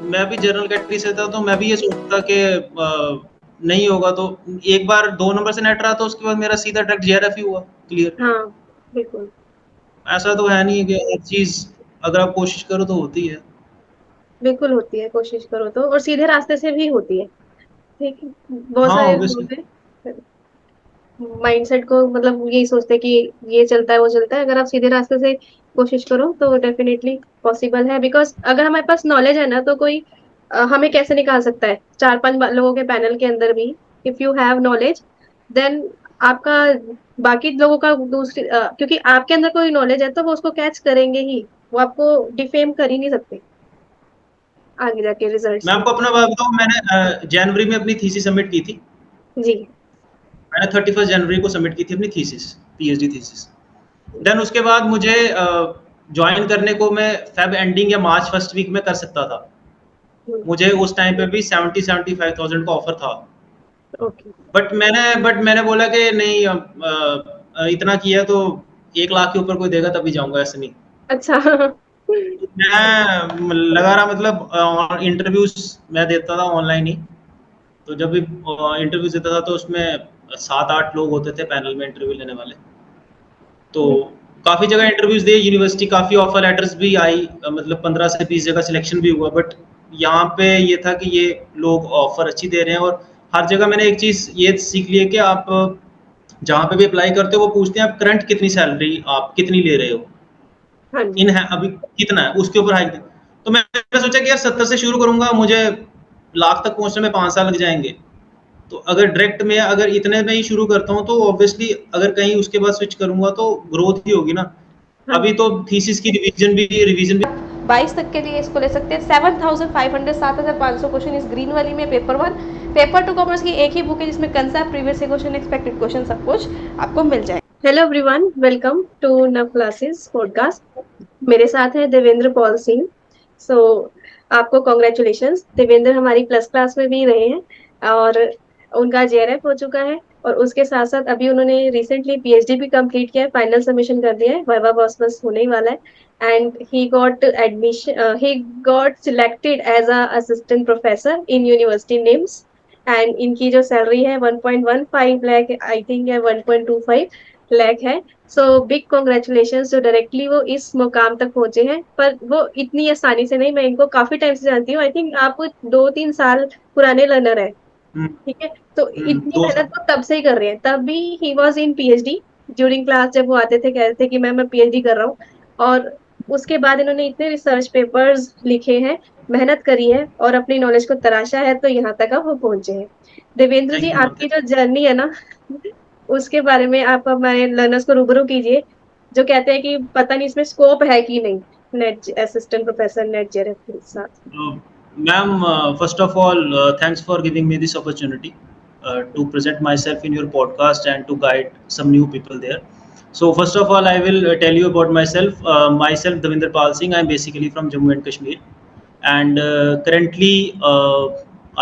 मैं भी general category से था, तो मैं भी ये सोचता कि नहीं होगा, तो एक बार 2 नंबर से नेट रहा, तो उसके बाद मेरा सीधा डायरेक्ट जेआरएफ ही हुआ क्लियर। हाँ, बिल्कुल। ऐसा तो है नहीं कि हर चीज़ अगर आप कोशिश करो तो होती है। बिल्कुल होती है, कोशिश करो तो, और सीधे रास्ते से भी होती है। ठीक है, बहुत हाँ, सारे ऑब्वियसली। लोग हैं माइंडसेट को मतलब यही सोचते हैं कि ये चलता है वो चलता है। अगर आप सीधे रास्ते से कोशिश करो तो डेफिनेटली पॉसिबल है, बिकॉज अगर हमारे पास नॉलेज है ना, तो कोई हमें कैसे निकाल सकता है 4-5 लोगों के पैनल के अंदर भी। If you have knowledge, then आपका बाकी लोगों का दूसरी क्योंकि आपके अंदर कोई नॉलेज है तो वो उसको कैच करेंगे ही। वो आपको डिफेम कर ही नहीं सकते आगे जाके रिजल्ट्स मैं में। आपको अपना बात बताऊँ, मैंने जनवरी में अपनी थीसिस सबमिट की थी। जी। मैंने 31 जनवरी को सबमिट की थी अपनी थीसिस, पीएचडी थीसिस। देन उसके बाद मुझे जॉइन करने को मैं फेब एंडिंग या मार्च फर्स्ट वीक में कर सकता था। मुझे उस टाइम पे भी 70-75,000 का ऑफर था। ओके। बट मैंने बोला कि नहीं, इतना किया तो 1 लाख के ऊपर कोई देगा तभी जाऊंगा, ऐसे नहीं। अच्छा। मैं लगा रहा, मतलब इंटरव्यूज मैं देता था ऑनलाइन ही। तो जब भी इंटरव्यू देता था, तो उसमें 7-8 लोग होते थे पैनल में इंटरव्यू लेने वाले। तो काफ़ी जगह इंटरव्यूज दिए, यूनिवर्सिटी काफ़ी ऑफर लेटर्स भी आई, मतलब 15 से 20 जगह सिलेक्शन भी हुआ। बट यहाँ पे ये था कि ये लोग ऑफर अच्छी दे रहे हैं, और हर जगह मैंने एक चीज़ ये सीख ली है कि आप जहाँ पे भी अप्लाई करते हो, वो पूछते हैं आप करंट कितनी सैलरी आप कितनी ले रहे हो, हाँ इन जी। है अभी कितना है, उसके ऊपर हाइक दे। तो मैंने सोचा कि यार 70 से शुरू करूंगा, मुझे लाख तक पहुंचने में 5 साल लग जाएंगे। तो अगर डायरेक्ट में अगर इतने में ही शुरू करता हूँ, तो ऑब्वियसली अगर कहीं उसके बाद स्विच करूंगा तो ग्रोथ ही होगी ना। हाँ अभी जी। तो थीसिस की रिवीजन भी 22 तक के लिए इसको ले सकते हैं। 7,500 7,500 क्वेश्चन इस ग्रीन वाली में पेपर 1। पेपर 2 कॉमर्स की एक ही बुक है जिसमें concept, previous question, expected question सब कुछ आपको मिल जाए। हेलो एवरीवन, वेलकम टू नव क्लासेस पॉडकास्ट। मेरे साथ है देवेंद्र पॉल सिंह। सो आपको कॉन्ग्रेचुलेशंस, देवेंद्र हमारी प्लस क्लास में भी रहे हैं और उनका जेआरएफ हो चुका है। और उसके साथ साथ अभी उन्होंने रिसेंटली पीएचडी भी कंप्लीट किया है, फाइनल सबमिशन कर दिया है, वाइवा बॉस बस होने ही वाला है। And he got selected as a assistant professor in university names. And इनकी जो सैलरी है 1.15 लाख आई थिंक, है 1.25 लाख है। सो बिग कॉन्ग्रेचुलेशन जो डायरेक्टली वो इस मुकाम तक पहुंचे हैं, पर वो इतनी आसानी से नहीं। मैं इनको काफी टाइम से जानती हूँ, आई थिंक आप 2-3 साल पुराने लर्नर है। हम्म, ठीक है, तो इतनी 2 साल। मेहनत वो तब से ही कर रहे हैं। तब भी he was in PhD during class, जब वो आते थे कह रहे थे कि मैं पीएचडी कर रहा हूँ। और उसके बाद इन्होंने इतने रिसर्च पेपर्स लिखे हैं, मेहनत करी है और अपनी नॉलेज को तराशा है, तो यहाँ तक अब वो पहुंचे हैं। देवेंद्र जी, थैंक यू मैम। आपकी जो जर्नी है ना, उसके बारे में आप हमारे लर्नर्स को रूबरू कीजिए, जो कहते हैं कि पता नहीं इसमें स्कोप है कि नहीं, net assistant professor net JRF के साथ। Ma'am, first of all, thanks for giving me this opportunity to present myself in your podcast and to guide some new people there. So, first of all, I will tell you about myself. Myself, Davinder Pal Singh. I'm basically from Jammu and Kashmir, and currently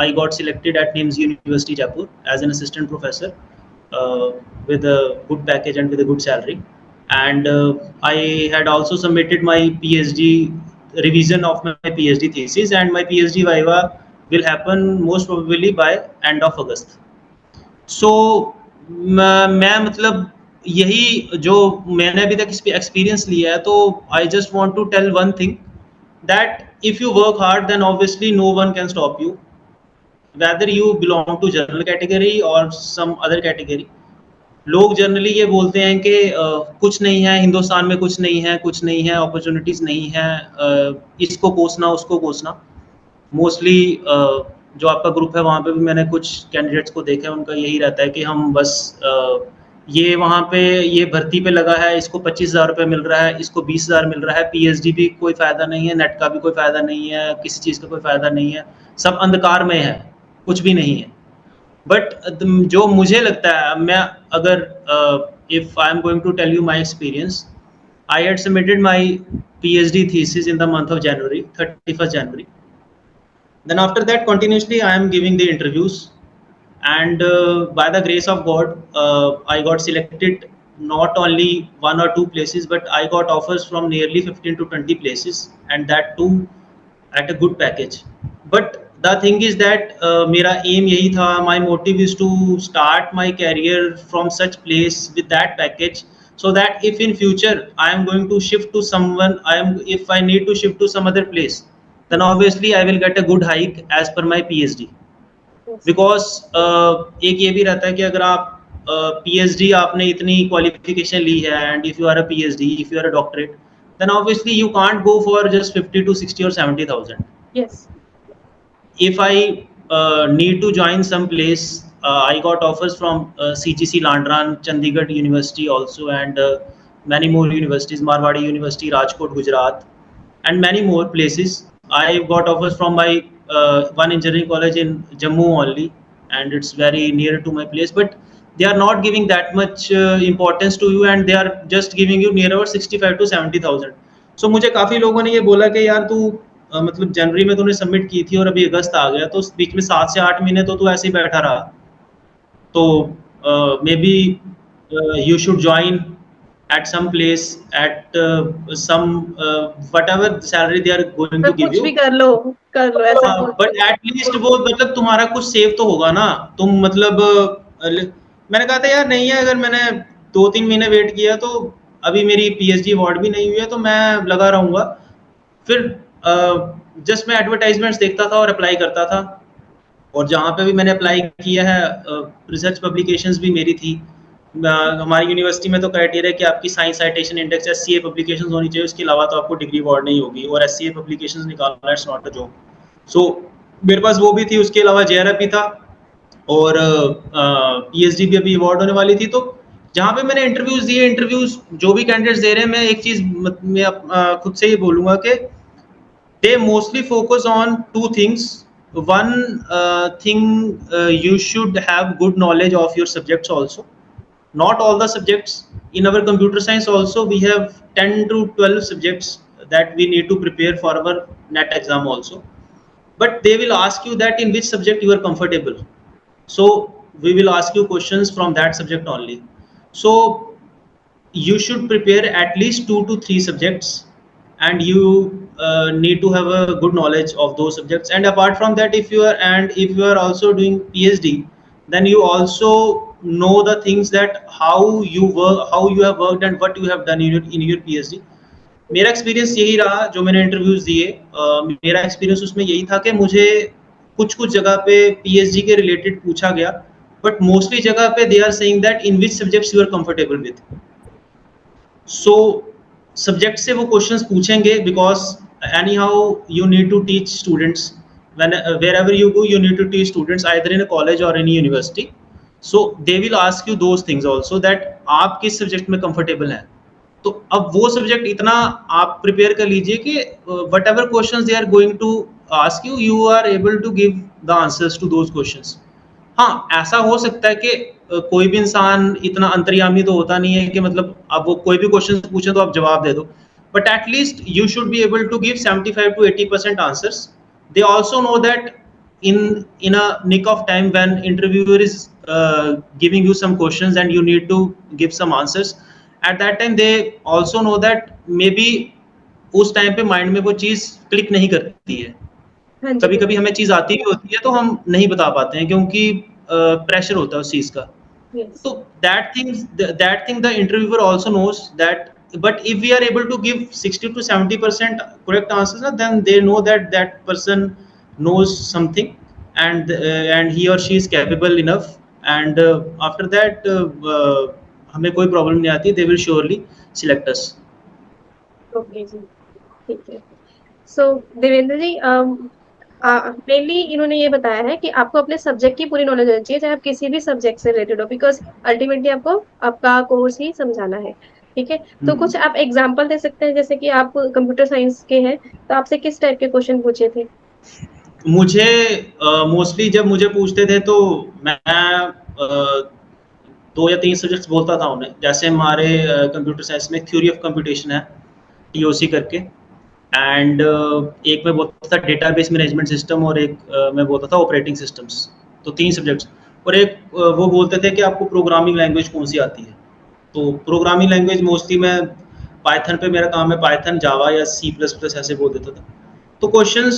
I got selected at NIMS University Jaipur as an assistant professor uh, with a good package and with a good salary. And I had also submitted my PhD revision of my PhD thesis, and my PhD viva will happen most probably by end of August. सो मैं मतलब यही जो मैंने अभी तक experience लिया है, तो I just want to tell one thing, that if you work hard then obviously no one can stop you, whether you belong to general category और सम अदर कैटेगरी। लोग जनरली ये बोलते हैं कि कुछ नहीं है हिंदुस्तान में, कुछ नहीं है, कुछ नहीं है, अपॉर्चुनिटीज़ नहीं है, इसको कोसना उसको कोसना। मोस्टली जो आपका ग्रुप है वहाँ पे भी मैंने कुछ कैंडिडेट्स को देखा है, उनका यही रहता है कि हम बस ये वहाँ पे ये भर्ती पे लगा है, इसको 25,000 रुपये मिल रहा है, इसको 20,000 मिल रहा है, पीएचडी भी कोई फ़ायदा नहीं है, नेट का भी कोई फ़ायदा नहीं है, किसी चीज़ का कोई फ़ायदा नहीं है, सब अंधकार में है, कुछ भी नहीं है। बट जो मुझे लगता है, मैं अगर if I am going to tell you my experience, I had submitted my PhD thesis in the month of January, 31st January. Then after that, continuously I am giving the interviews, and by the grace of God, I got selected not only 1 or 2 places, but I got offers from nearly 15 to 20 places, and that too at a good package. But the thing is that मेरा aim यही था, my motive is to start my career from such place with that package, so that if in future I am going to shift to someone, if I need to shift to some other place, then obviously I will get a good hike as per my PhD. Because एक ये भी रहता है कि अगर आप PhD आपने इतनी क्वालिफिकेशन ली है, and if you are a PhD, if you are a doctorate, then obviously you can't go for just 50 to 60 or 70,000. Yes. If I need to join some place, I got offers from CGC Landran, Chandigarh University also, and many more universities, Marwadi University, Rajkot, Gujarat, and many more places. I got offers from my one engineering college in Jammu only, and it's very near to my place, but they are not giving that much importance to you, and they are just giving you near about 65 to 70,000. So मुझे काफ़ी लोगों ने ये बोला कि यार तू मतलब जनवरी में तूने सबमिट की थी और अभी अगस्त आ गया, तो बीच में 7 से 8 महीने तो तू ऐसे ही बैठा रहा, तो may be you should join at some place at some whatever salary they are going to give कुछ you, भी कर लो ऐसा बोल बट एटलीस्ट वो मतलब तुम्हारा कुछ सेव तो होगा ना, तुम मतलब मैंने कहा था यार नहीं है, अगर मैंने 2-3 महीने वेट किया तो अभी मेरी PhD अवार्ड भी नहीं हुई है, तो मैं लगा रहूंगा। फिर जस्ट मैं एडवर्टाइजमेंट्स देखता था और अप्लाई करता था, और जहाँ पे भी मैंने अप्लाई किया है रिसर्च पब्लिकेशंस भी मेरी थी। हमारी यूनिवर्सिटी में तो क्राइटेरिया कि आपकी science citation index SCA publications होनी चाहिए, उसके अलावा तो आपको डिग्री अवार्ड नहीं होगी, और SCA पब्लिकेशंस निकालना इट्स नॉट अ जॉब। सो मेरे पास वो भी थी, उसके अलावा JRF भी था, और PhD भी अभी अवार्ड होने वाली थी। तो जहाँ पे मैंने इंटरव्यूज दिए, इंटरव्यूज जो भी कैंडिडेट्स दे रहे हैं, मैं एक चीज़ मैं खुद से ये बोलूँगा कि they mostly focus on two things. One thing, you should have good knowledge of your subjects also. Not all the subjects. In our computer science also we have 10 to 12 subjects that we need to prepare for our NET exam also, but they will ask you that in which subject you are comfortable, so we will ask you questions from that subject only. So you should prepare at least 2 to 3 subjects, and you need to have a good knowledge of those subjects. And apart from that, if you are also doing PhD, then you also know the things that how you have worked and what you have done in your PhD. मेरा experience यही रहा, जो मैंने interviews दिए, मेरा experience उसमें यही था कि मुझे कुछ जगह पे PhD के रिलेटेड पूछा गया, बट मोस्टली जगह पे they are saying that in which subjects you are comfortable with. So subject से वो क्वेश्चंस पूछेंगे, because anyhow you need to teach students, wherever you go you need to teach students either in a college or in a university, so they will ask you those things also, that आप किस subject में comfortable हैं। तो अब वो subject इतना आप prepare कर लीजिए कि whatever question they are going to ask you, you are able to give the answers to those questions. हाँ, ऐसा हो सकता है कि कोई भी इंसान इतना अंतर्यामी तो होता नहीं है कि मतलब अब वो कोई भी क्वेश्चन पूछे तो आप जवाब दे दो, but at least you should be able to give 75 to 80% answers. They also know that in a nick of time, when interviewer is giving you some questions and you need to give some answers, at that time they also know that maybe उस time पे mind में वो चीज click नहीं करती है। कभी कभी हमें चीज आती भी होती है तो हम नहीं बता पाते हैं, क्योंकि प्रेशर होता है उस चीज का। तो that thing the interviewer also knows that, but if we are able to give 60 to 70% correct answers, then they know that that person knows something, and he or she is capable enough, and after that हमें कोई problem नहीं आती, they will surely select us. Okay ji, ठीक है। सो देवेंद्र जी, mainly इन्होंने ये बताया है कि आपको अपने सब्जेक्ट की पूरी नॉलेज होनी चाहिए, चाहे आप किसी भी सब्जेक्ट से रिलेटेड हो, बिकॉज अल्टीमेटली आपको आपका कोर्स ही समझाना है, ठीक है। तो कुछ आप एग्जांपल दे सकते हैं, जैसे कि आप कंप्यूटर साइंस के हैं, तो आपसे किस टाइप के क्वेश्चन पूछे थे? मुझे मोस्टली जब मुझे पूछते थे तो मैं 2 या 3 सब्जेक्ट्स बोलता था उन्हें। जैसे हमारे कंप्यूटर साइंस में थ्योरी ऑफ कंप्यूटेशन है, TOC करके, एंड एक में बोलता था डेटाबेस मैनेजमेंट सिस्टम, और एक में बोलता था ऑपरेटिंग सिस्टम्स। तो 3 सब्जेक्ट्स, और एक वो बोलते थे कि आपको प्रोग्रामिंग लैंग्वेज कौन सी आती है। तो प्रोग्रामिंग लैंग्वेज मोस्टली मैं पाइथन पे मेरा काम है, पाइथन, जावा या C++ ऐसे बोल देता था। तो questions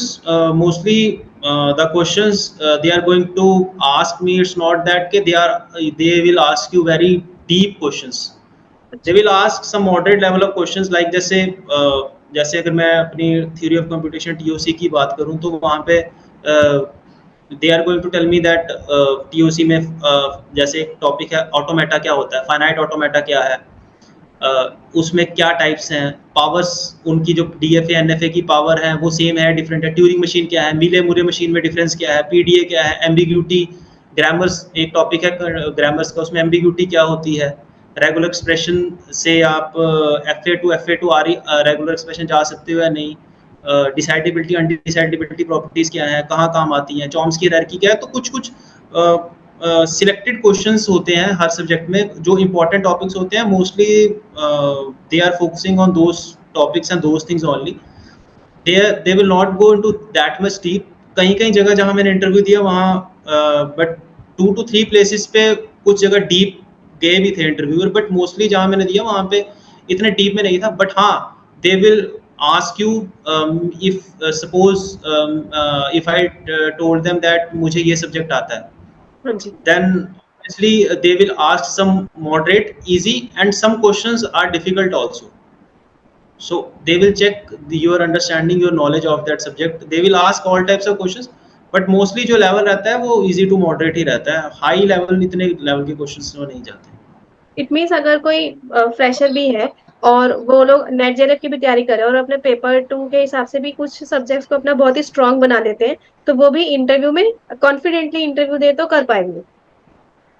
mostly the questions they are going to ask me, it's not that they will ask you very deep questions. They will ask some moderate level of questions, like जैसे अगर मैं अपनी theory of computation TOC की बात करूं, तो वहाँ पे they are going to tell me that TOC में जैसे एक टॉपिक है ऑटोमेटा क्या होता है, फाइनाइट ऑटोमेटा क्या है, उसमें क्या टाइप्स हैं, पावर्स उनकी जो DFA NFA की पावर है वो सेम है डिफरेंट है, ट्यूरिंग मशीन क्या है, मिले मुरे मशीन में डिफरेंस क्या है, PDA क्या है, एम्बिग्यूटी, ग्रामर्स एक टॉपिक है ग्रामर्स का, उसमें एम्बिग्यूटी क्या होती है, रेगुलर एक्सप्रेशन से आप FA to RE regular expression जा सकते हो या नहीं, डिसाइडेबिलिटी अनडिसाइडेबिलिटी प्रॉपर्टीज क्या है, कहाँ काम आती हैं, चॉम्स्की हायरार्की क्या है। तो कुछ कुछ सिलेक्टेड क्वेश्चंस होते हैं हर सब्जेक्ट में जो इंपॉर्टेंट टॉपिक्स होते हैं, mostly they are focusing on those topics and those things only, they will not go into that much deep। कहीं कहीं जगह जहाँ मैंने इंटरव्यू दिया वहाँ बट 2 to 3 प्लेसेस पे कुछ जगह डीप गए भी थे इंटरव्यूअर, बट मोस्टली जहाँ मैंने दिया वहाँ पे इतने डीप में नहीं था। बट हाँ, they will ask you if suppose if I told them that मुझे ये सब्जेक्ट आता है, हाँ जी, then obviously they will ask some moderate, easy, and some questions are difficult also. So they will check your understanding, your knowledge of that subject. They will ask all types of questions, but mostly जो level रहता है वो easy to moderate ही रहता है, high level इतने level के questions में नहीं जाते। इट मीन्स अगर कोई फ्रेशर भी है और वो लोग नेट जेआरएफ की भी तैयारी कर रहे हैं और अपने पेपर 2 के हिसाब से भी कुछ सब्जेक्ट्स को अपना बहुत ही स्ट्रांग बना लेते हैं, तो वो भी इंटरव्यू में कॉन्फिडेंटली इंटरव्यू दे तो कर पाएंगे।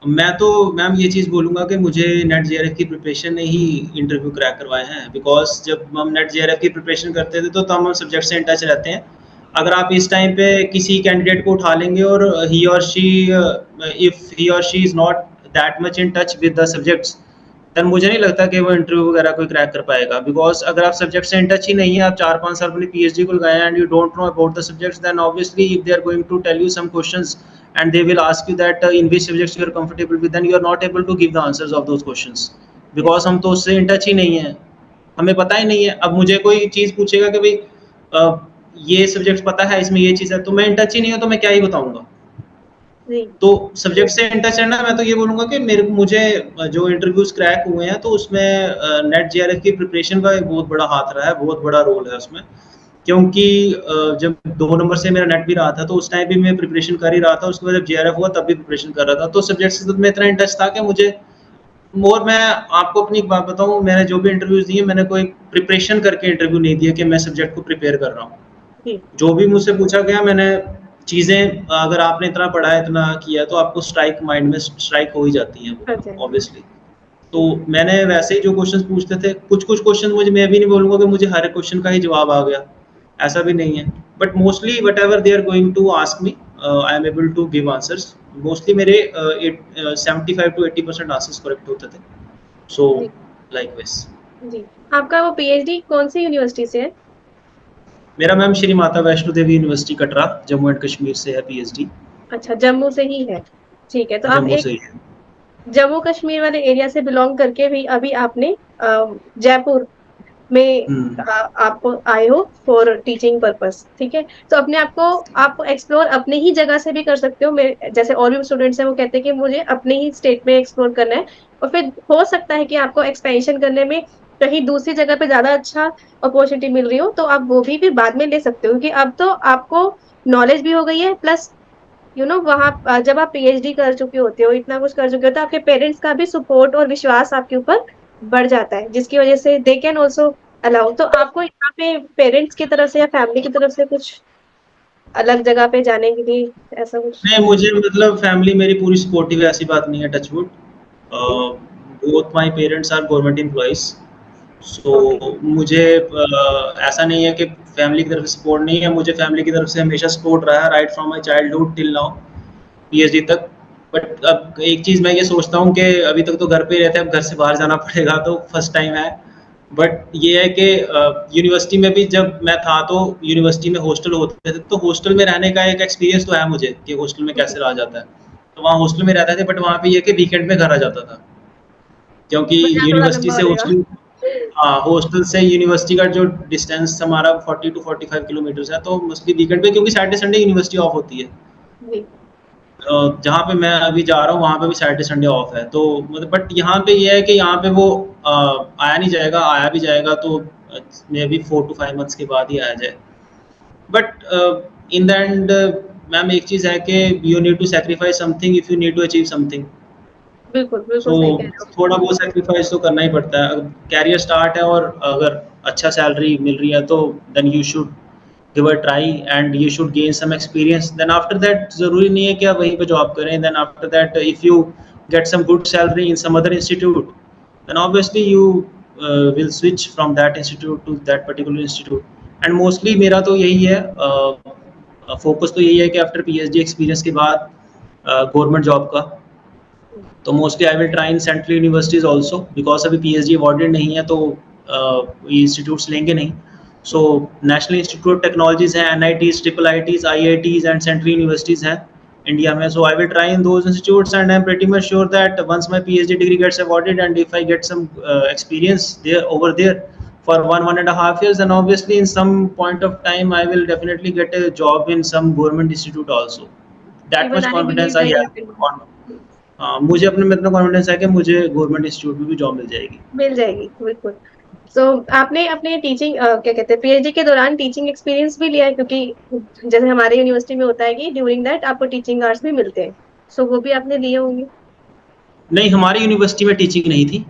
मैं तो मैम ये चीज़ बोलूँगा कि मुझे नेट जेआरएफ की प्रिपरेशन ने ही इंटरव्यू क्रैक करवाए हैं, बिकॉज जब हम नेट जेआरएफ की प्रिपरेशन करते थे तो हम सब्जेक्ट से इन टच रहते हैं। अगर आप इस टाइम पे किसी कैंडिडेट को उठा लेंगे और ही और she is not that much in touch with the subjects, then मुझे नहीं लगता कि वो इंटरव्यू वगैरह कोई क्रैक कर पाएगा। बिकॉज अगर आप सब्जेक्ट से इन टच ही नहीं है, आप 4-5 साल अपनी PhD को लगाए and you don't know about the subjects, then obviously if they are going to tell you some questions and they will ask you that in which subjects you are comfortable with, then you are not able to give the answers of those questions because हम तो उससे in touch ही नहीं है, हमें पता ही नहीं है। अब मुझे कोई चीज़ पूछेगा कि भाई ये सब्जेक्ट पता है, इसमें ये चीज़ है, तो मैं इन टच ही नहीं हूँ, तो मैं क्या ही बताऊंगा। तो सब्जेक्ट से इन टच रहना, मैं तो ये बोलूँगा कि मुझे जो इंटरव्यूज क्रैक हुए हैं तो उसमें नेट जेआरएफ की प्रिपरेशन का एक बहुत बड़ा हाथ रहा है, बहुत बड़ा रोल है उसमें। क्योंकि जब 2 नंबर से मेरा नेट भी रहा था तो उस टाइम भी मैं प्रिपरेशन कर ही रहा था, उसके बाद जब जेआरएफ हुआ तब भी प्रिपरेशन कर रहा था। तो सब्जेक्ट से मैं इतना इन टच था कि मुझे और मैं आपको अपनी एक बात बताऊं, मैंने जो भी इंटरव्यूज दिए मैंने कोई प्रिपरेशन करके इंटरव्यू नहीं दिया कि मैं सब्जेक्ट को प्रिपेयर कर रहा हूँ। जो भी मुझसे पूछा गया मैंने चीज़ें, अगर आपने इतना पढ़ा है, इतना किया, तो आपको स्ट्राइक माइंड में स्ट्राइक हो ही जाती हैं ऑब्वियसली। तो मैंने वैसे ही जो क्वेश्चंस पूछते थे, कुछ क्वेश्चन मुझे, मैं भी नहीं बोलूँगा कि मुझे हर एक क्वेश्चन का ही जवाब आ गया, ऐसा भी नहीं है, but mostly whatever they are going to ask me I am able to give answers. Mostly मेरे 75 to 80% आंसर्स करेक्ट होते थे। सो लाइकवाइज। जी, आपका वो PhD कौन सी यूनिवर्सिटी से है? मेरा ma'am Shri Mata Vaishno Devi university Katra, Jammu and Kashmir से है PhD। अच्छा, जम्मू से ही है, ठीक है। तो आप एक जम्मू कश्मीर वाले एरिया से बिलोंग करके भी अभी आपने जयपुर में आप आए हो फॉर टीचिंग पर्पस, ठीक है। तो अपने आप को आप एक्सप्लोर अपने ही जगह से भी कर सकते हो। मेरे जैसे और भी स्टूडेंट्स हैं, वो कहते हैं कि मुझे अपने ही स्टेट में एक्सप्लोर करना है, और फिर हो सकता है कि आपको एक्सपेंशन करने में कहीं दूसरी जगह पे ज्यादा अच्छा अपॉर्चुनिटी मिल रही हो, तो आप वो भी बाद में ले सकते हो, क्योंकि अब तो आपको नॉलेज भी हो गई है, प्लस वहाँ जब आप PhD कर चुके होते हो, इतना कुछ कर चुके हो, तो आपके पेरेंट्स का भी सपोर्ट और विश्वास आपके ऊपर बढ़ जाता है, जिसकी वजह से दे कैन ऑल्सो अलाउ। तो आपको यहाँ पे पेरेंट्स की तरफ से या फैमिली की तरफ से कुछ अलग जगह पे जाने के लिए ऐसा कुछ? नहीं, मुझे मतलब फैमिली मेरी पूरी सपोर्टिव है, ऐसी बात नहीं है, touchwood. Both my parents are government employees, so मुझे ऐसा नहीं है कि फैमिली की तरफ से सपोर्ट नहीं है। मुझे फैमिली की तरफ से हमेशा सपोर्ट रहा है, right from my childhood till now PhD तक। बट अब एक चीज़ मैं ये सोचता हूँ कि अभी तक तो घर पे ही रहते हैं, अब घर से बाहर जाना पड़ेगा, तो फर्स्ट टाइम है। बट ये है कि यूनिवर्सिटी में भी जब मैं था तो यूनिवर्सिटी में हॉस्टल होते थे, तो हॉस्टल में रहने का एक एक्सपीरियंस तो है मुझे कि हॉस्टल में कैसे रहा जाता है। तो वहाँ हॉस्टल में रहते थे, बट वहाँ पे ये कि वीकेंड में घर आ जाता था, क्योंकि यूनिवर्सिटी से हॉस्टल, हाँ, हॉस्टल से यूनिवर्सिटी का जो डिस्टेंस हमारा 40 टू 45 किलोमीटर्स है, तो मोस्टली वीकेंड पे, क्योंकि सैटरडे संडे यूनिवर्सिटी ऑफ होती है। जी। जहाँ पे मैं अभी जा रहा हूँ वहाँ पे भी सैटरडे संडे ऑफ है, तो मतलब बट यहाँ पे ये है कि यहाँ पे वो आया नहीं जाएगा, आया भी जाएगा तो मे बी 4 टू 5 मंथ्स के बाद ही आया जाए। But in the end ma'am एक चीज़ है कि you need to sacrifice something if you need to achieve something. बिल्कुल, बिल्कुल सो सही कह रहे हो। थोड़ा बहुत सैक्रिफाइस तो करना ही पड़ता है। कैरियर स्टार्ट है और अगर अच्छा सैलरी मिल रही है तो then you should give a try and you should gain some experience. Then after that ज़रूरी नहीं है कि आप वहीं पे जॉब करें। Then after that if you get some good salary in some other institute, then obviously you will switch from that institute to that particular institute. And mostly मेरा तो यही है, फोकस तो यही है कि आफ्टर पीएचडी एक्सपीरियंस के बाद गवर्नमेंट जॉब का। तो mostly I will try in central universities also, because अभी पीएचडी अवॉर्डेड नहीं है तो ये इंस्टीट्यूट्स लेंगे नहीं। So national institute of technologies हैं, NITs, triple ITs, IITs and central universities हैं इंडिया में। So I will try in those institutes and I am pretty much sure that once my PhD degree gets awarded and if I get some experience there over there for 1.5 years, then obviously in some point of time I will definitely get a job in some government institute also. That Even much I confidence believe I that you have will on। हाँ, मुझे अपने में इतना confidence है कि मुझे government institute में भी जॉब मिल जाएगी। मिल जाएगी, बिल्कुल। सो आपने अपने टीचिंग क्या कहते हैं पीएचडी के दौरान टीचिंग एक्सपीरियंस भी लिया है, क्योंकि जैसे हमारे यूनिवर्सिटी में होता है कि ड्यूरिंग दैट आपको टीचिंग आवर्स भी मिलते हैं, सो वो भी आपने लिए होंगे। नहीं, हमारी यूनिवर्सिटी में टीचिंग नहीं थी।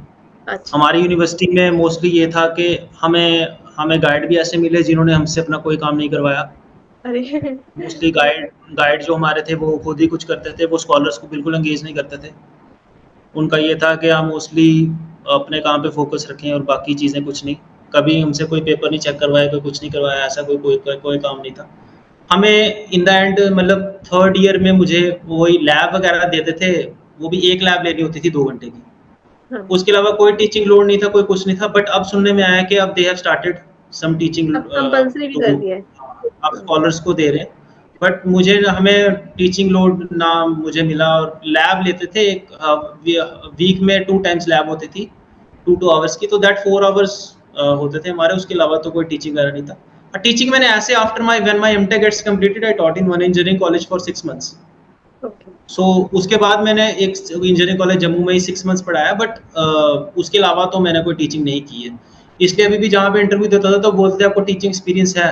अच्छा। हमारी यूनिवर्सिटी में मोस्टली ये था कि हमें हमें गाइड भी ऐसे मिले जिन्होंने हमसे अपना कोई काम नहीं करवाया। अरे मोस्टली गाइड गाइड जो हमारे थे वो खुद ही कुछ करते थे, वो स्कॉलर्स को बिल्कुल एंगेज नहीं करते थे। उनका ये था कि हम मोस्टली अपने काम पे फोकस रखें और बाकी चीज़ें कुछ नहीं। कभी हमसे कोई पेपर नहीं चेक करवाया, कोई कुछ नहीं करवाया, ऐसा कोई काम नहीं था। हमें इन द एंड मतलब थर्ड ईयर में मुझे वही लैब वगैरह देते थे, वो भी एक लैब लेनी होती थी 2 घंटे की। हाँ, उसके अलावा कोई टीचिंग लोड नहीं था, कोई कुछ नहीं था। बट अब सुनने में आया कि अब they have started some teaching अब कंपल्सरी भी कर दिया है। अब स्कॉलर्स को दे रहे हैं। बट मुझे हमें टीचिंग लोड ना मुझे मिला, और लैब लेते थे एक वीक में 2 टाइम्स लैब होती थी 2 आवर्स की, तो दैट 4 आवर्स होते थे हमारे। उसके अलावा तो कोई टीचिंग वगैरह नहीं था। टीचिंग मैंने ऐसे after my when my MTech gets completed I taught in one engineering college for 6 months. Okay. So उसके बाद मैंने एक इंजीनियरिंग कॉलेज जम्मू में ही 6 मंथ्स पढ़ाया। बट उसके अलावा तो मैंने कोई टीचिंग नहीं की है। इसलिए अभी भी जहाँ पे इंटरव्यू देता था तो बोलते आपको टीचिंग एक्सपीरियंस है,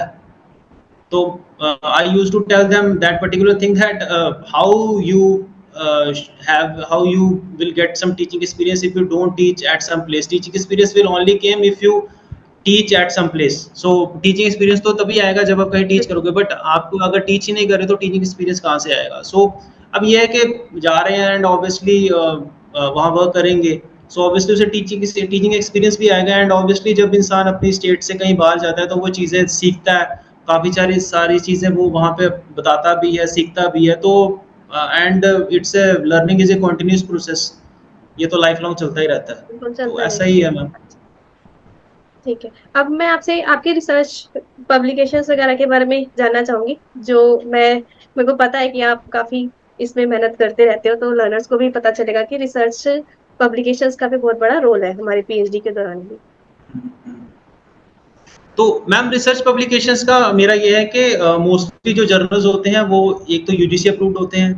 तो I used to tell them that particular thing, that how you will get some teaching experience if you don't teach at some place. Teaching experience will only came if you teach at some place. So teaching experience तो तभी आएगा जब आप कहीं teach करोगे, but आपको अगर teach ही नहीं कर रहे तो टीचिंग एक्सपीरियंस कहाँ से आएगा। सो अब ये है कि जा रहे हैं एंड ऑब्वियसली वहाँ वर्क करेंगे, सो ऑब्वियसली उसे टीचिंग एक्सपीरियंस भी आएगा। एंड ऑब्वियसली जब इंसान अपनी स्टेट से कहीं बाहर जाता है तो वो चीज़ें सीखता है, काफ़ी सारी चीज़ें वो वहाँ पे बताता भी है, सीखता भी है। तो and it's a learning is a continuous process, ये तो लाइफ लॉन्ग चलता ही रहता है। बिल्कुल तो चलता ऐसा है। ही है मैम। ठीक है, अब मैं आपसे आपकी रिसर्च पब्लिकेशंस वगैरह के बारे में जानना चाहूंगी, जो मेरे को पता है कि आप काफी इसमें मेहनत करते रहते हो, तो लर्नर्स को भी पता चलेगा कि रिसर्च पब्लिकेशंस का भी बहुत बड़ा रोल है हमारे पीएचडी के दौरान भी। तो मैम रिसर्च पब्लिकेशंस का मेरा ये है कि मोस्टली जो जर्नल्स होते हैं वो एक तो यूजीसी अप्रूव्ड होते हैं,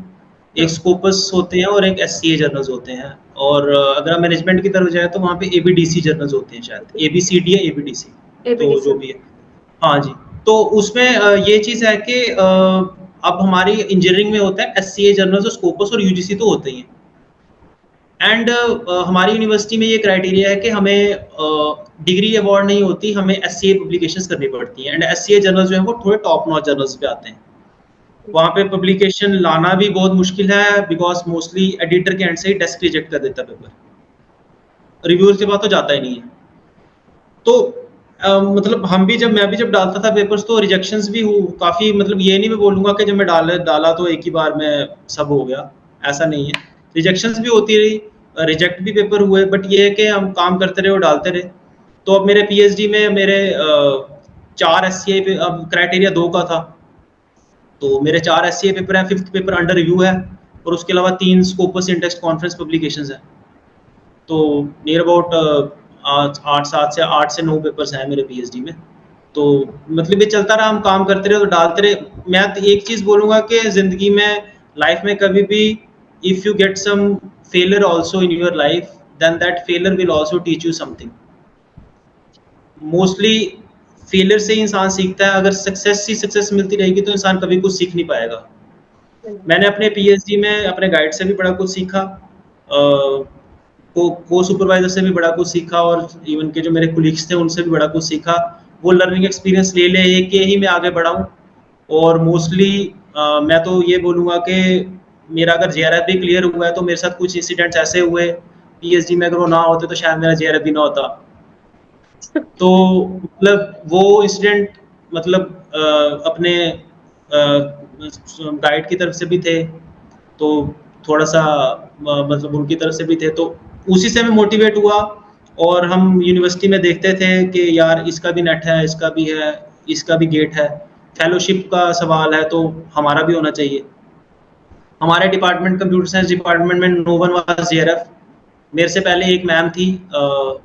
एक स्कोपस होते हैं और एक एससीए जर्नल्स होते हैं। और अगर आप मैनेजमेंट की तरफ जाए तो वहाँ पे एबीडीसी जर्नल्स होते हैं, शायद एबीसीडी या एबीडीसी, तो जो भी है। हाँ जी, तो उसमें ये चीज़ है कि अब हमारी इंजीनियरिंग में होता है एससीए जर्नल्स और स्कोपस, और यूजीसी तो होते ही हैं। एंड हमारी यूनिवर्सिटी में ये क्राइटेरिया है कि हमें डिग्री अवार्ड नहीं होती, हमें एससीए पब्लिकेशंस करनी पड़ती हैं। एंड एससीए जर्नल्स जो हैं वो थोड़े टॉप नॉच जर्नल्स पे आते हैं। वहाँ पे पब्लिकेशन लाना भी बहुत मुश्किल है, बिकॉज मोस्टली एडिटर के एंड से ही डेस्क रिजेक्ट कर देता है पेपर, रिव्यूज के बाद तो जाता ही नहीं है। तो मतलब मैं भी जब डालता था पेपर्स तो रिजेक्शंस भी काफ़ी, मतलब ये नहीं मैं बोलूँगा कि जब मैं डाला तो एक ही बार में सब हो गया, ऐसा नहीं है। रिजेक्शंस भी होती रही, रिजेक्ट भी पेपर हुए, बट ये है कि हम काम करते रहे और डालते रहे। तो अब मेरे पीएचडी में मेरे 4 एससीए पे, अब क्राइटेरिया 2 का था, तो मेरे 4 एससीए पेपर हैं, 5th पेपर अंडर रिव्यू है, और उसके अलावा 3 स्कोपस इंडेक्स कॉन्फ्रेंस पब्लिकेशंस हैं। तो नियर अबाउट आज 8 से 9 पेपर्स हैं मेरे पीएचडी में। तो मतलब ये चलता रहा, हम काम करते रहे तो डालते रहे। मैं तो एक चीज़ बोलूँगा कि ज़िंदगी में, लाइफ में कभी भी, if you get some failure also in your life, then that failure will also teach you something. Mostly failure से ही इंसान सीखता है। अगर सक्सेस मिलती रहेगी तो इंसान कभी कुछ सीख नहीं पाएगा। मैंने अपने पीएचडी में अपने गाइड से भी बड़ा कुछ सीखा, को सुपरवाइजर से भी बड़ा कुछ सीखा, और इवन के जो मेरे कोलीग्स थे उनसे भी बड़ा कुछ सीखा। वो लर्निंग एक्सपीरियंस ले के ही मैं आगे बढ़ा हूँ। और मोस्टली मैं तो ये बोलूँगा कि मेरा अगर जेआरएफ भी क्लियर हुआ है तो मेरे साथ कुछ इंसिडेंट्स ऐसे हुए पीएचडी में, अगर वो ना होते तो शायद मेरा जेआरएफ भी ना होता। तो मतलब वो इंसिडेंट मतलब अपने गाइड की तरफ से भी थे, तो थोड़ा सा मतलब उनकी तरफ से भी थे, तो उसी से मैं मोटिवेट हुआ। और हम यूनिवर्सिटी में देखते थे कि यार इसका भी नेट है, इसका भी है, इसका भी गेट है, फेलोशिप का सवाल है तो हमारा भी होना चाहिए। हमारे डिपार्टमेंट, कंप्यूटर साइंस डिपार्टमेंट में, नो वन वाज जेआरएफ। मेरे से पहले एक मैम थी,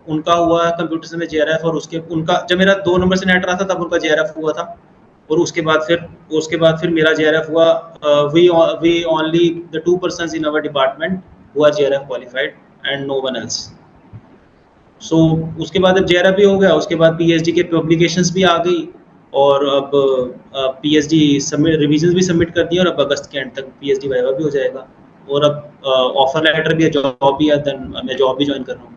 उनका हुआ कंप्यूटर साइंस में जेआरएफ, और उनका जब मेरा 2 नंबर से नेट रहा था तब उनका जेआरएफ हुआ था, और उसके बाद फिर मेरा जेआरएफ हुआ। We only the 2 persons in our department who are JRF qualified and no one else. So उसके बाद जब जेआरएफ भी हो गया, उसके बाद पीएचडी के पब्लिकेशंस भी आ गई, और अब पीएचडी सबमिट, रिवीजन भी सबमिट कर दिए, और अब अगस्त के एंड तक पीएचडी वाइवा भी हो जाएगा, और अब ऑफर लेटर भी है, जॉब भी है, देन मैं जॉब भी ज्वाइन कर रहा हूँ।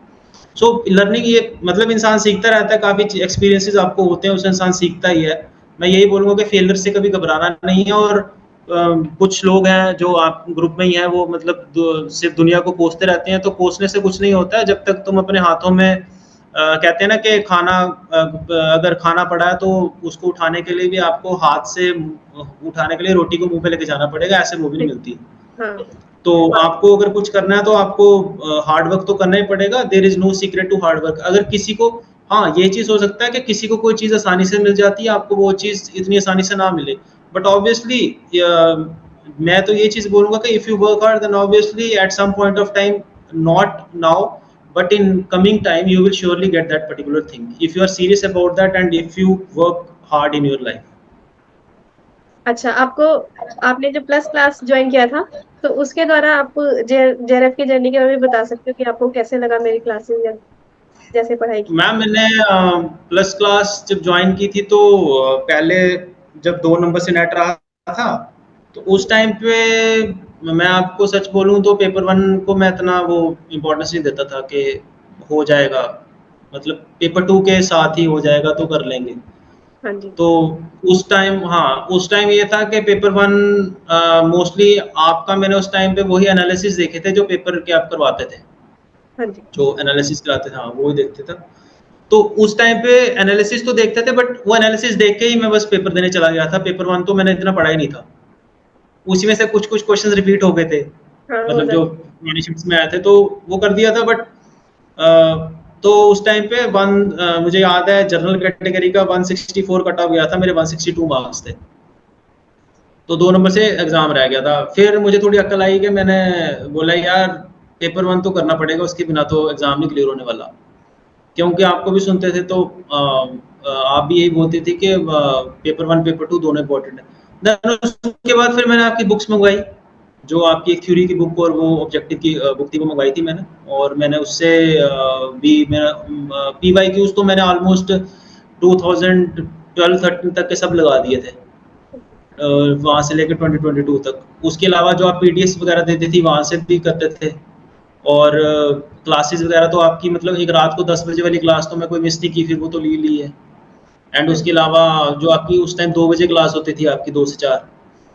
सो लर्निंग, ये मतलब इंसान सीखता रहता है, काफ़ी एक्सपीरियंसेस आपको होते हैं, उससे इंसान सीखता ही है। मैं यही बोलूँगा कि फेलियर से कभी घबराना नहीं है। और कुछ लोग हैं जो आप ग्रुप में ही हैं, वो मतलब सिर्फ दुनिया को कोसते रहते हैं, तो कोसने से कुछ नहीं होता है जब तक तुम अपने हाथों में कहते हैं ना कि अगर खाना पड़ा है तो उसको उठाने के लिए भी आपको हाथ से उठाने के लिए रोटी को मुंह पे लेके जाना पड़ेगा, ऐसे वो भी नहीं मिलती। हाँ, तो आपको अगर कुछ करना है तो आपको हार्ड वर्क तो करना ही पड़ेगा। There is no secret to hard work. अगर किसी को, हाँ ये चीज़ हो सकता है कि किसी को कोई चीज़ आसानी से मिल जाती है, आपको वो चीज़ इतनी आसानी से ना मिले, बट ऑब्वियसली मैं तो ये चीज़ बोलूँगा कि if you work hard then obviously at some point of time, not now but in coming time you will surely get that particular thing if you are serious about that and if you work hard in your life. अच्छा, आपने जो plus class join किया था, तो उसके द्वारा आप JRF की जर्नी के बारे में बता सकते हो कि आपको कैसे लगा मेरी क्लासेस या जैसे पढ़ाई की? मैम मैंने प्लस क्लास जब ज्वाइन की थी तो पहले जब 2 नंबर से नेट रहा था, तो उस टाइम पे मैं आपको सच बोलूं तो पेपर 1 को मैं इतना वो इम्पोर्टेंस नहीं देता था कि हो जाएगा, मतलब पेपर 2 के साथ ही हो जाएगा तो कर लेंगे। हाँ जी। तो उस टाइम ये था कि पेपर 1 मोस्टली आपका, मैंने उस टाइम पे वही एनालिसिस देखे थे जो पेपर के आप करवाते थे, हाँ जी। जो एनालिसिस कराते थे, हाँ वो ही देखते थे। तो उस टाइम पे एनालिसिस तो देखते थे, बट वो एनालिसिस देख के ही मैं बस पेपर देने चला गया था। पेपर 1 तो मैंने इतना पढ़ा ही नहीं था, उसी में से कुछ क्वेश्चंस रिपीट हो गए थे, हाँ, मतलब जो पुरानी शीट्स में आए थे तो वो कर दिया था। बट तो उस टाइम पे मुझे याद है जनरल कैटेगरी का 164 कट ऑफ गया था, मेरे 162 मार्क्स थे, तो 2 नंबर से एग्जाम रह गया था। फिर मुझे थोड़ी अक्ल आई कि मैंने बोला यार पेपर 1 तो करना पड़ेगा, उसके बिना तो एग्जाम नहीं क्लियर होने वाला। क्योंकि आपको भी सुनते थे तो आप भी यही बोलते थे कि पेपर 1 पेपर 2 दोनों इंपॉर्टेंट है। देन उसके बाद फिर मैंने आपकी बुक्स मंगवाई, जो आपकी एक थ्योरी की बुक और वो ऑब्जेक्टिव की बुक थी, वो मंगवाई थी मैंने, और मैंने उससे भी मेरा पीवाईक्यूज तो मैंने ऑलमोस्ट 2012-13 तक के सब लगा दिए थे, वहाँ से लेकर 2022 तक। उसके अलावा जो आप पीडीएफ वगैरह देती थी वहाँ से भी करते थे, और क्लासेस वगैरह तो आपकी मतलब एक रात को 10 बजे वाली क्लास तो मैं कोई मिस नहीं की, फिर वो तो ली है। एंड उसके अलावा जो आपकी उस टाइम 2 बजे क्लास होती थी आपकी 2 से 4,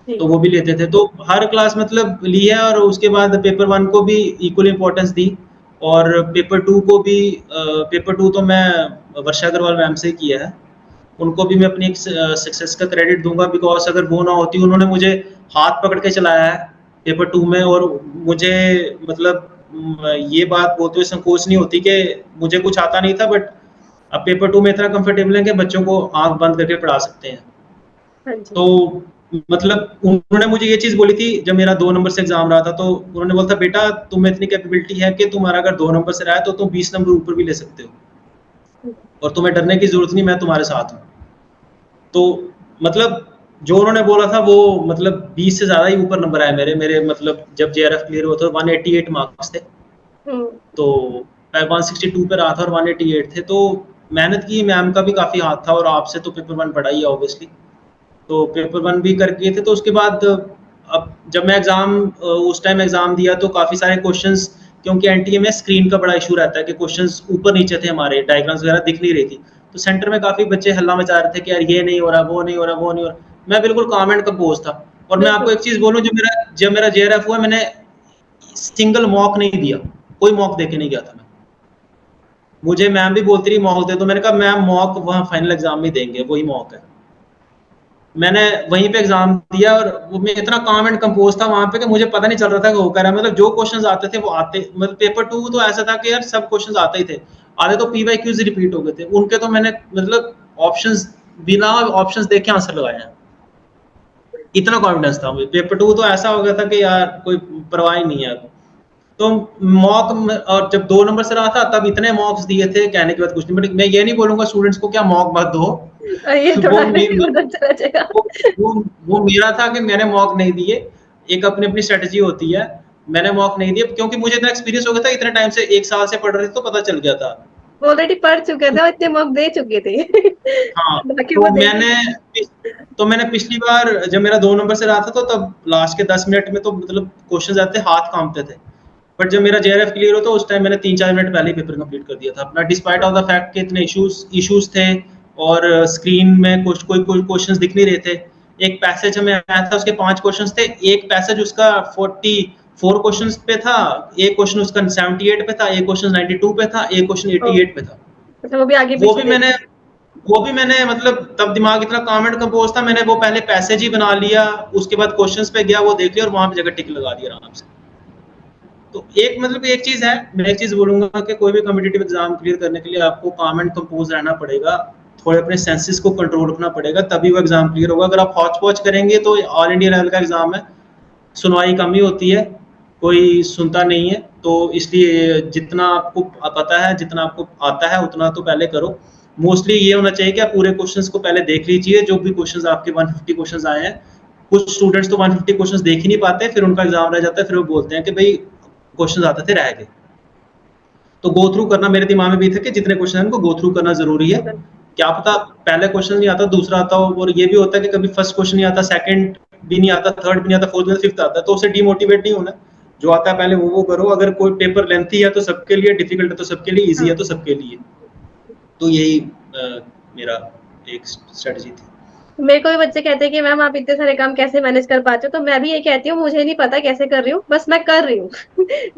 तो वो भी लेते थे। तो हर क्लास मतलब ली है, और उसके बाद पेपर 1 को भी इक्वल इम्पोर्टेंस दी, और पेपर 2 को भी पेपर 2 तो मैं वर्षा अग्रवाल मैम से किया है, उनको भी मैं अपनी एक सक्सेस का क्रेडिट दूंगा, बिकॉज अगर वो ना होती, उन्होंने मुझे हाथ पकड़ के चलाया है पेपर 2 में, और मुझे मतलब ये बात बोलते हुए संकोच नहीं होती कि मुझे कुछ आता नहीं था, बट अब पेपर 2 में इतना कंफर्टेबल है कि बच्चों को आंख बंद करके पढ़ा सकते हैं। हाँ जी। तो मतलब उन्होंने मुझे ये चीज बोली थी जब मेरा 2 नंबर से एग्जाम रहा था, तो उन्होंने बोला था बेटा तुम्हें इतनी कैपेबिलिटी है कि तुम्हारा अगर 2 नंबर से रहा है तो तुम 20 नंबर ऊपर भी ले सकते हो। और तुम्हें डरने की जरूरत नहीं, मैं तुम्हारे साथ हूँ। तो मतलब जो उन्होंने बोला था वो मतलब 20 से ज़्यादा ही ऊपर नंबर आए मेरे मतलब जब जेआरएफ क्लियर हुआ था 188 मार्क्स थे। तो मैं 162 पे रहा था और 188 थे। तो मेहनत की, मैम का भी काफ़ी हाथ था और आपसे तो पेपर 1 पढ़ा ही है ऑब्वियसली। तो पेपर 1 भी कर गए थे। तो उसके बाद अब जब मैं उस टाइम एग्ज़ाम दिया तो काफ़ी सारे क्वेश्चंस, क्योंकि एनटीए में स्क्रीन का बड़ा इशू रहता है कि क्वेश्चंस ऊपर नीचे थे, हमारे डायग्राम्स वगैरह दिख नहीं रही थी। तो सेंटर में काफ़ी बच्चे हल्ला मचा रहे थे कि यार ये नहीं हो रहा, वो नहीं हो रहा, वो नहीं हो रहा। मैं बिल्कुल काम एंड कंपोज था। और मैं आपको एक चीज़ बोलूँ, जब मेरा जेआरएफ हुआ, मैंने सिंगल मॉक नहीं दिया, कोई मॉक दे के नहीं गया था मैं। मुझे मैम भी बोलती रही मॉक दे, तो मैंने कहा मैम मॉक वहाँ फाइनल एग्जाम में देंगे, वही मॉक है। मैंने वहीं पे एग्जाम दिया और वो मैं इतना काम एंड कंपोज था वहां पे कि मुझे पता नहीं चल रहा था कि वो कर रहा है। मतलब जो क्वेश्चंस आते थे वो आते, मतलब पेपर 2 तो ऐसा था कि यार सब क्वेश्चंस आते ही थे। आधे तो पीवाईक्यूज रिपीट हो गए थे उनके, तो मैंने मतलब ऑप्शंस बिना ऑप्शंस देखे आंसर लगाए हैं। इतना कॉन्फिडेंस था मुझे। पेपर 2 तो ऐसा हो गया था कि यार कोई परवाह ही नहीं है। तो मॉक, और जब 2 नंबर से रहा था तब इतने मॉक्स दिए थे कहने की बात कुछ नहीं। बट मैं ये नहीं बोलूंगा स्टूडेंट्स को क्या मॉक मत दो। ये वो थोड़ा मे- पता चला जाएगा। वो वो वो मेरा था कि मैंने मॉक नहीं दिए। एक अपनी अपनी स्ट्रेटजी होती है। मैंने मॉक नहीं दिए क्योंकि मुझे इतना एक्सपीरियंस हो गया था, इतने टाइम से 1 साल से पढ़ रहे थे, तो पता चल गया था। ऑलरेडी पढ़ चुके थे और इतने मॉक दे चुके थे। हाँ, बाकी तो वो देंगे। मैंने पिछली बार जब मेरा 2 नंबर से रहा था तो तब लास्ट के 10 मिनट में तो मतलब क्वेश्चंस आते हाथ कांपते थे। बट जब मेरा जेआरएफ क्लियर हो तो उस टाइम मैंने 3-4 मिनट पहले ही पेपर कंप्लीट कर दिया था अपना, डिस्पाइट ऑफ द फैक्ट के इतने इश्यूज थे और स्क्रीन में कोई क्वेश्चंस दिख नहीं रहे थे। एक पैसेज हमें आया था, उसके 5 क्वेश्चंस थे। एक पैसेज उसका 44 क्वेश्चंस पे था, एक क्वेश्चन उसका 78 पे था, एक क्वेश्चन 92 पे था, एक क्वेश्चन 88 पे था। अच्छा, वो भी आगे वो पीछे भी देख। मैंने वो भी मैंने मतलब तब दिमाग इतना काम एंड कंपोज था, मैंने वो पहले पैसेज ही बना लिया, उसके बाद क्वेश्चंस पे गया, वो देख लिया और वहां पे जगह टिक लगा दिया आराम से। तो एक मतलब एक चीज है, मैं एक चीज बोलूंगा कि कोई भी कॉम्पिटिटिव एग्जाम क्लियर करने के लिए आपको काम एंड कंपोज रहना पड़ेगा, थोड़े अपने सेंसेस को कंट्रोल रखना पड़ेगा, तभी वो एग्जाम क्लियर होगा। अगर आप हौच पौच करेंगे तो ऑल इंडिया लेवल का एग्जाम है, सुनवाई कम ही होती है, कोई सुनता नहीं है। तो इसलिए जितना आपको पता है, जितना आपको आता है उतना तो पहले करो। मोस्टली ये होना चाहिए कि आप पूरे क्वेश्चंस को पहले देख लीजिए, जो भी क्वेश्चंस आपके 150 क्वेश्चंस आए हैं। कुछ स्टूडेंट्स तो 150 क्वेश्चंस देख ही नहीं पाते, फिर उनका एग्जाम रह जाता है, फिर वो बोलते हैं कि भाई क्वेश्चंस आते थे रह गए। तो गो थ्रू करना मेरे दिमाग में भी था कि जितने क्वेश्चन हैं उनको गो थ्रू करना जरूरी है। क्या पता पहले क्वेश्चन नहीं आता, दूसरा आता हो, और ये भी होता है कि कभी फर्स्ट क्वेश्चन नहीं आता, सेकंड भी नहीं आता, थर्ड भी नहीं आता, फोर्थ भी नहीं आता, फिफ्थ आता है, तो उसे डिमोटिवेट नहीं होना। जो आता है पहले वो करो। अगर कोई पेपर लेंथी है तो सबके लिए, डिफिकल्ट है तो सबके लिए, इजी है तो सबके लिए। तो यही मेरा एक स्ट्रेटजी थी। मेरे को भी बच्चे कहते हैं कि मैम आप इतने सारे काम कैसे मैनेज कर पाते हो, तो मैं भी ये कहती हूँ मुझे नहीं पता कैसे कर रही हूँ, बस मैं कर रही हूँ।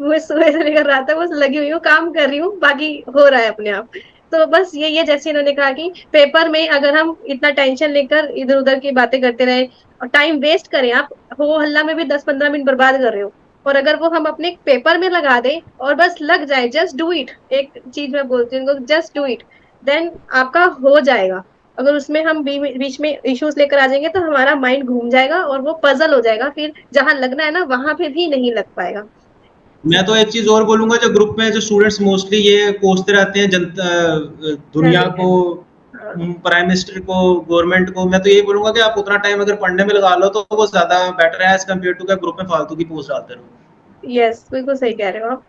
मैं सुबह से लेकर रात तक बस लगी हुई हूँ, काम कर रही हूँ, बाकी हो रहा है अपने आप। तो बस ये जैसे इन्होंने कहा कि पेपर में अगर हम इतना टेंशन लेकर इधर उधर की बातें करते रहे और टाइम वेस्ट करें, आप हो हल्ला में भी 10-15 मिनट बर्बाद कर रहे हो, और अगर वो हम अपने पेपर में लगा दें और बस लग जाए, जस्ट डू इट, एक चीज मैं बोलती हूँ जस्ट डू इट, देन आपका हो जाएगा। अगर उसमें हम बीच में इश्यूज लेकर आ जाएंगे तो हमारा माइंड घूम जाएगा और वो पजल हो जाएगा, फिर जहां लगना है ना वहां पे भी नहीं लग पाएगा। मैं तो एक चीज और बोलूंगा, जो ग्रुप में जो स्टूडेंट्स मोस्टली ये कोसते रहते हैं जनता, दुनिया को, प्राइम मिनिस्टर को, गवर्नमेंट को, मैं तो यही बोलूंगा कि आप उतना टाइम अगर पढ़ने में लगा लो तो वो ज्यादा बेटर है एज कम्पेयर टू ग्रुप में फालतू की पोस्ट डालते रहो। यस, बिल्कुल सही कह रहे हो आप।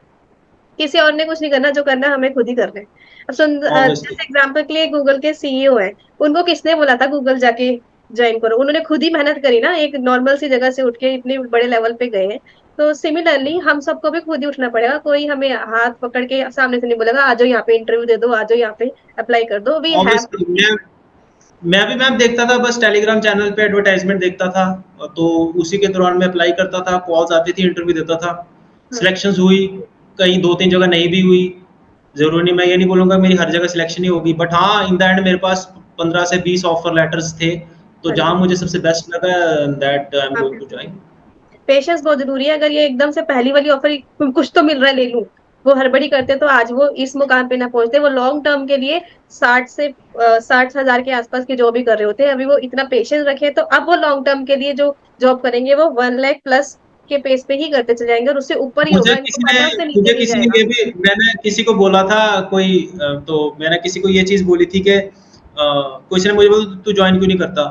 किसी और ने कुछ नहीं करना, जो करना है हमें खुद ही करना है। अब ऑब्वियसली। जैसे एग्जाम्पल के लिए गूगल के सीईओ हैं, उनको किसने बोला था गूगल जाके ज्वाइन करो? उन्होंने खुद ही मेहनत करी ना, एक नॉर्मल सी जगह से उठ के इतने बड़े लेवल पे गए हैं। तो सिमिलरली हम सबको भी खुद ही उठना पड़ेगा, कोई हमें हाथ पकड़ के सामने से नहीं बोलेगा आ जाओ यहाँ पे इंटरव्यू दे दो, आ जाओ यहाँ पे अप्लाई कर दो, वी हैव। ऑब्वियसली मैं भी मैम देखता था, बस टेलीग्राम चैनल पे एडवर्टाइजमेंट देखता था, तो उसी के दौरान मैं अप्लाई करता था, कॉल्स आती थी, इंटरव्यू देता था, सिलेक्शंस हुई, कहीं 2-3 जगह नहीं भी हुई। जरूरी नहीं, मैं ये नहीं बोलूंगा मेरी हर जगह सिलेक्शन ही होगी, बट हाँ इन द एंड मेरे पास 15 से 20 ऑफर लेटर्स थे। तो हाँ जहां जी, मुझे सबसे बेस्ट लगा, दैट आई एम हाँ, गोइंग टू ज्वाइन। पेशेंस बहुत जरूरी है। अगर ये एकदम से पहली वाली ऑफर कुछ तो मिल रहा है ले लूं, वो हड़बड़ी करते तो आज वो इस मुकाम पे ना पहुंचते। वो लॉन्ग टर्म के लिए 60 के आसपास की जॉब भी कर रहे होते हैं। अभी वो इतना पेशेंस रखे तो अब वो लॉन्ग टर्म के लिए जो जॉब करेंगे वो 1 लाख प्लस के पेस पे ही करते चले जाएंगे और उससे ऊपर ही मुझे होगा, किसी इनको ने पता उससे नीचे मुझे नहीं किसी ने जाएगा। ये भी मैंने किसी को बोला था कोई तो मैंने किसी को ये चीज़ बोली थी कि किसी ने मुझे बोला तू जॉइन क्यों नहीं करता?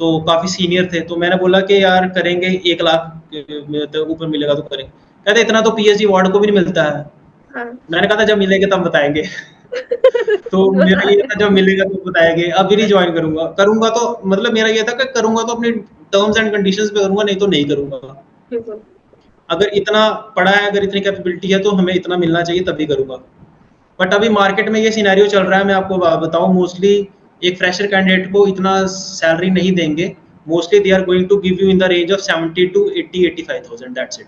तो काफ़ी सीनियर थे, तो मैंने बोला कि यार करेंगे 1 लाख तो ऊपर मिलेगा तो करेंगे। कहते इतना तो पीएचडी अवार्ड को भी नहीं मिलता है। हाँ। मैंने कहा था जब मिलेगा तब बताएँगे। तो मेरा ये था जब मिलेगा तो बताएँगे, अभी नहीं जॉइन करूँगा। करूँगा तो मतलब मेरा ये था कि करूँगा तो अपनी टर्म्स एंड कंडीशंस पे करूँगा, नहीं तो नहीं करूँगा। बिल्कुल। अगर इतना पड़ा है, अगर इतनी कैपेबिलिटी है तो हमें इतना मिलना चाहिए तभी करूँगा। बट अभी मार्केट में ये सिनेरियो चल रहा है, मैं आपको बताऊँ मोस्टली एक फ्रेशर कैंडिडेट को इतना सैलरी नहीं देंगे। Mostly they are going to give you in the range of 70 to 80-85,000 that's it.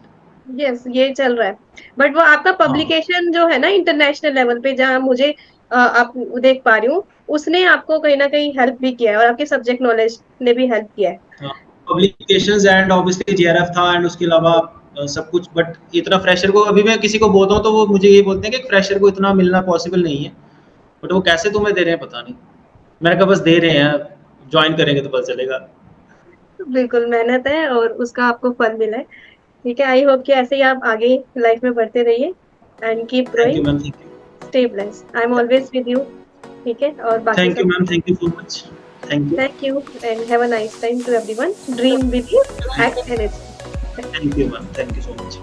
Yes, ये चल रहा है। बट वो आपका हाँ, पब्लिकेशन जो है ना इंटरनेशनल लेवल पे, जहाँ मुझे आप देख पा रही हूँ, उसने आपको कहीं ना कहीं हेल्प भी किया है और आपके सब्जेक्ट नॉलेज ने भी हेल्प किया है। हाँ। पब्लिकेशंस एंड ऑब्वियसली जेआरएफ था एंड उसके अलावा सब कुछ बट इतना फ्रेशर को अभी मैं किसी को बोलता हूँ तो वो मुझे ये बोलते हैं कि फ्रेशर को इतना मिलना पॉसिबल नहीं है। बट वो कैसे तुम्हें दे रहे हैं पता नहीं। मैंने कहा बस दे रहे हैं, जॉइन करेंगे तो पता चलेगा। बिल्कुल मेहनत है और उसका आपको फल मिला है। ठीक है, आई होप कि ऐसे ही आप आगे लाइफ में बढ़ते रहिए and keep thank you growing, ma'am, thank you. Stay blessed, I am always with you. ठीक है, और बाकी थैंक यू सब ma'am, thank you so much. Thank you. Thank you and have a nice time to everyone, dream big, act and achieve. Thank you ma'am, thank you so much.